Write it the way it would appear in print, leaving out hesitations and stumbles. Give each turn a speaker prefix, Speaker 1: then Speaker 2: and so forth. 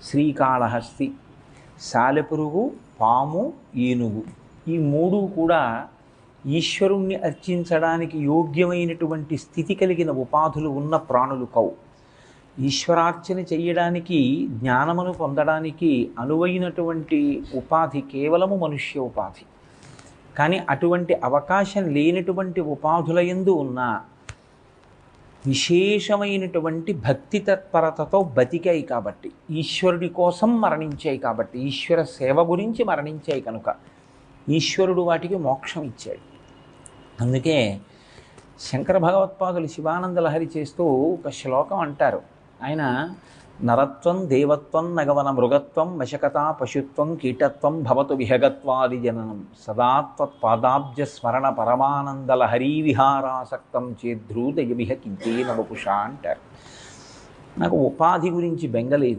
Speaker 1: శ్రీకాళహస్తి, సాలెపురుగు, పాము, ఏనుగు, ఈ మూడు కూడా ఈశ్వరుణ్ణి అర్చించడానికి యోగ్యమైనటువంటి స్థితి కలిగిన ఉపాధులు ఉన్న ప్రాణులు కవు. ఈశ్వరార్చన చెయ్యడానికి, జ్ఞానమును పొందడానికి అనువైనటువంటి ఉపాధి కేవలము మనుష్య ఉపాధి. కానీ అటువంటి అవకాశం లేనటువంటి ఉపాధుల యందు ఉన్న విశేషమైనటువంటి భక్తి తత్పరతతో బతికాయి కాబట్టి, ఈశ్వరుడి కోసం మరణించాయి కాబట్టి, ఈశ్వర సేవ గురించి మరణించాయి కనుక ఈశ్వరుడు వాటికి మోక్షం ఇచ్చాడు. అందుకే శంకర భగవత్పాదులు శివానంద లహరి చేస్తూ ఒక శ్లోకం అంటారు. ఆయన నరత్వం, దేవత్వం, నగవన మృగత్వం, వశకత, పశుత్వం, కీటత్వం భవతు విహగత్వాది జననం సదాత్వత్పాదాబ్జ స్మరణ పరమానందలహరీ విహారాసక్తం చేద్రూదయమిహ కించేన వపుషా అంటారు. నాకు ఉపాధి గురించి బెంగలేదు.